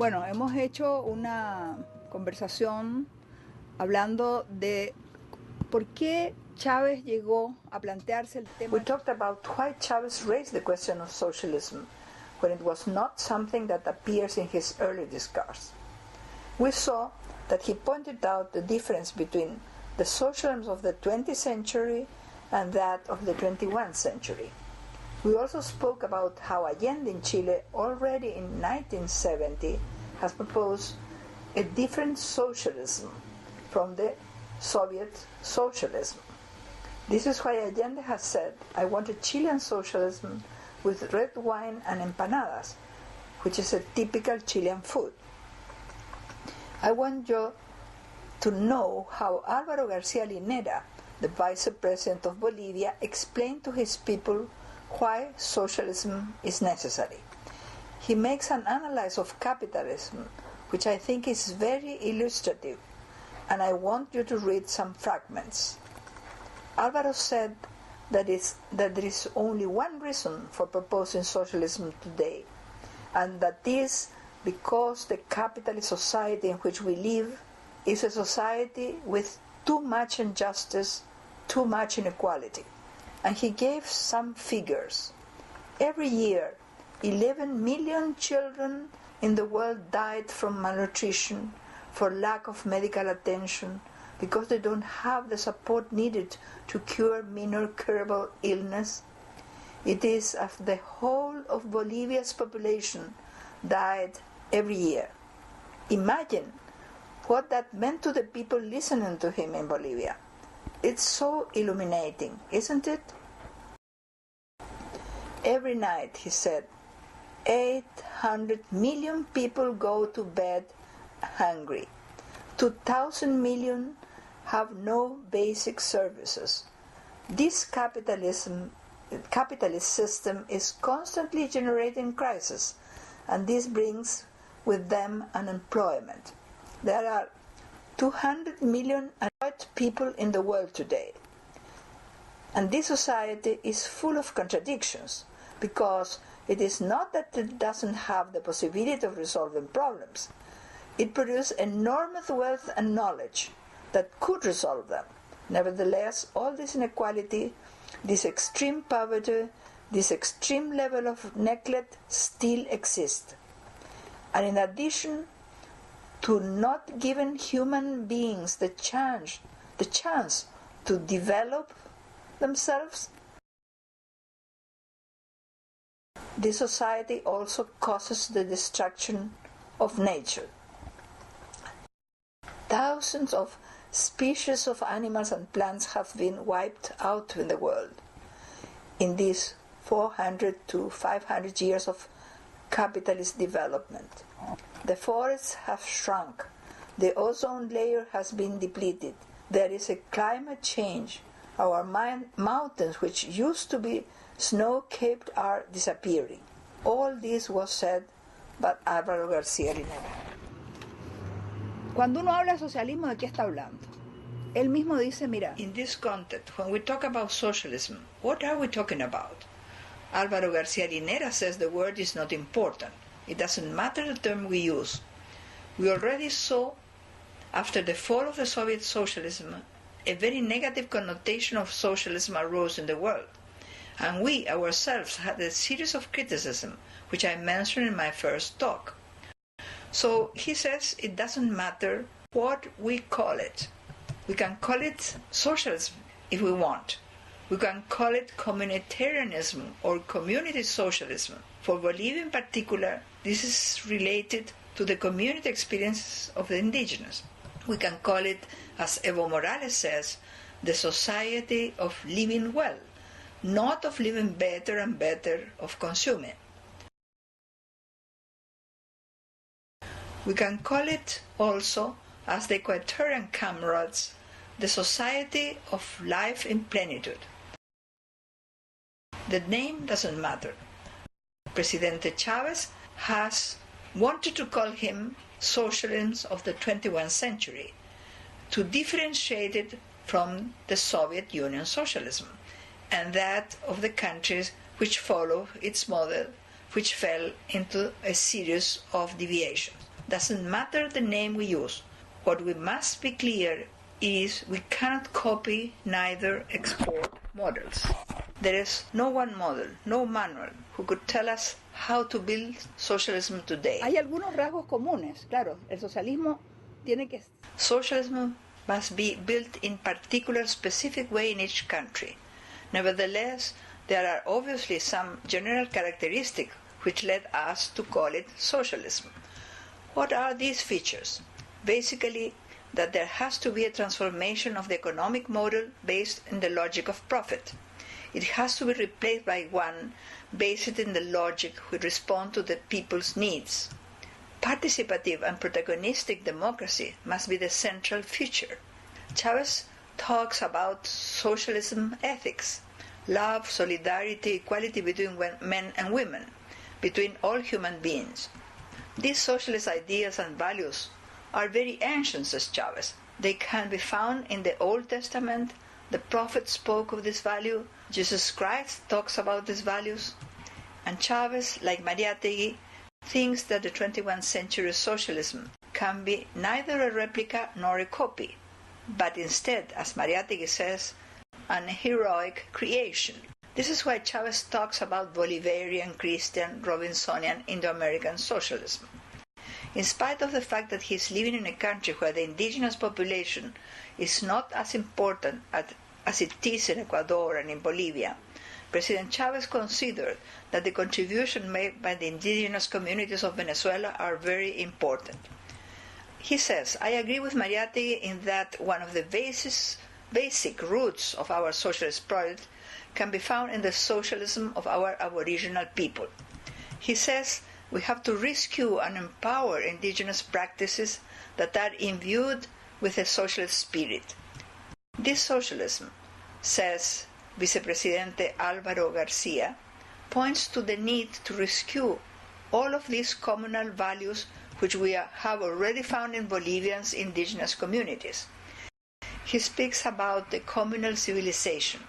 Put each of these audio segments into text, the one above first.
Bueno, hemos hecho una conversación hablando de por qué Chávez llegó a plantearse el tema. We talked about why Chavez raised the question of socialism when it was not something that appears in his early discourse. We saw that he pointed out the difference between the socialism of the 20th century and that of the 21st century. We also spoke about how Allende in Chile, already in 1970, has proposed a different socialism from the Soviet socialism. This is why Allende has said, "I want a Chilean socialism with red wine and empanadas," which is a typical Chilean food. I want you to know how Álvaro García Linera, the vice president of Bolivia, explained to his people why socialism is necessary. He makes an analysis of capitalism, which I think is very illustrative, and I want you to read some fragments. Álvaro said that there is only one reason for proposing socialism today, and that is because the capitalist society in which we live is a society with too much injustice, too much inequality. And he gave some figures. Every year, 11 million children in the world died from malnutrition, for lack of medical attention, because they don't have the support needed to cure minor curable illness. It is as the whole of Bolivia's population died every year. Imagine what that meant to the people listening to him in Bolivia. It's so illuminating, isn't it? Every night, he said, 800 million people go to bed hungry. 2,000 million have no basic services. This capitalist system is constantly generating crisis, and this brings with them unemployment. There are 200 million unemployed people in the world today. And this society is full of contradictions, because it is not that it doesn't have the possibility of resolving problems. It produces enormous wealth and knowledge that could resolve them. Nevertheless, all this inequality, this extreme poverty, this extreme level of neglect still exist. And in addition to not giving human beings the chance to develop themselves, this society also causes the destruction of nature. Thousands of species of animals and plants have been wiped out in the world in these 400 to 500 years of capitalist development. The forests have shrunk. The ozone layer has been depleted. There is a climate change. Our mountains, which used to be snow-capped, are disappearing. All this was said by Álvaro García Linera. Cuando uno habla de socialismo, ¿de qué está hablando? Él mismo dice, mira, In this context, when we talk about socialism, what are we talking about? Álvaro García Linera says the word is not important. It doesn't matter the term we use. We already saw, after the fall of the Soviet socialism, a very negative connotation of socialism arose in the world. And we ourselves had a series of criticism, which I mentioned in my first talk. So he says it doesn't matter what we call it. We can call it socialism if we want. We can call it communitarianism or community socialism. For Bolivia in particular, this is related to the community experiences of the indigenous. We can call it, as Evo Morales says, the society of living well, not of living better and better, of consuming. We can call it also, as the Equatorian comrades, the society of life in plenitude. The name doesn't matter. Presidente Chavez has wanted to call him socialism of the 21st century, to differentiate it from the Soviet Union socialism, and that of the countries which follow its model, which fell into a series of deviations. Doesn't matter the name we use. What we must be clear is we cannot copy neither export models. There is no one model, no manual who could tell us how to build socialism today. Hay algunos rasgos comunes, claro. El socialismo tiene que... Socialism must be built in particular specific way in each country. Nevertheless, there are obviously some general characteristics which led us to call it socialism. What are these features? Basically, that there has to be a transformation of the economic model based in the logic of profit. It has to be replaced by one based in the logic which responds to the people's needs. Participative and protagonistic democracy must be the central feature. Chavez talks about socialism ethics, love, solidarity, equality between men and women, between all human beings. These socialist ideas and values are very ancient, says Chavez. They can be found in the Old Testament. The prophets spoke of this value. Jesus Christ talks about these values. And Chavez, like Mariátegui, thinks that the 21st century socialism can be neither a replica nor a copy, but instead, as Mariátegui says, an heroic creation. This is why Chavez talks about Bolivarian, Christian, Robinsonian, Indo-American socialism. In spite of the fact that he is living in a country where the indigenous population is not as important as it is in Ecuador and in Bolivia, President Chavez considered that the contribution made by the indigenous communities of Venezuela are very important. He says, I agree with Mariátegui in that one of the basic roots of our socialist project can be found in the socialism of our aboriginal people. He says we have to rescue and empower indigenous practices that are imbued with a socialist spirit. This socialism, says Vicepresidente Álvaro García, points to the need to rescue all of these communal values which we have already found in Bolivians' indigenous communities. He speaks about the communal civilization,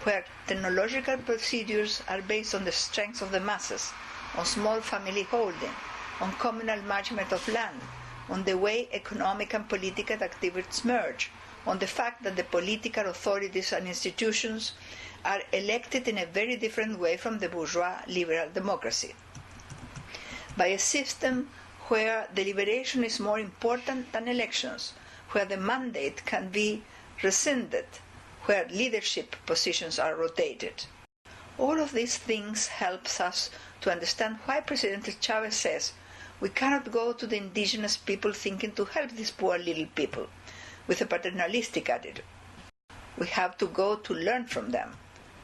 where technological procedures are based on the strength of the masses, on small family holding, on communal management of land, on the way economic and political activities merge, on the fact that the political authorities and institutions are elected in a very different way from the bourgeois liberal democracy. By a system where deliberation is more important than elections, where the mandate can be rescinded, where leadership positions are rotated. All of these things helps us to understand why President Chavez says we cannot go to the indigenous people thinking to help these poor little people with a paternalistic attitude. We have to go to learn from them.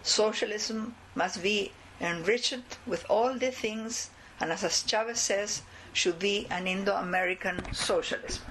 Socialism must be enriched with all the things, and as Chavez says, should be an Indo-American socialism.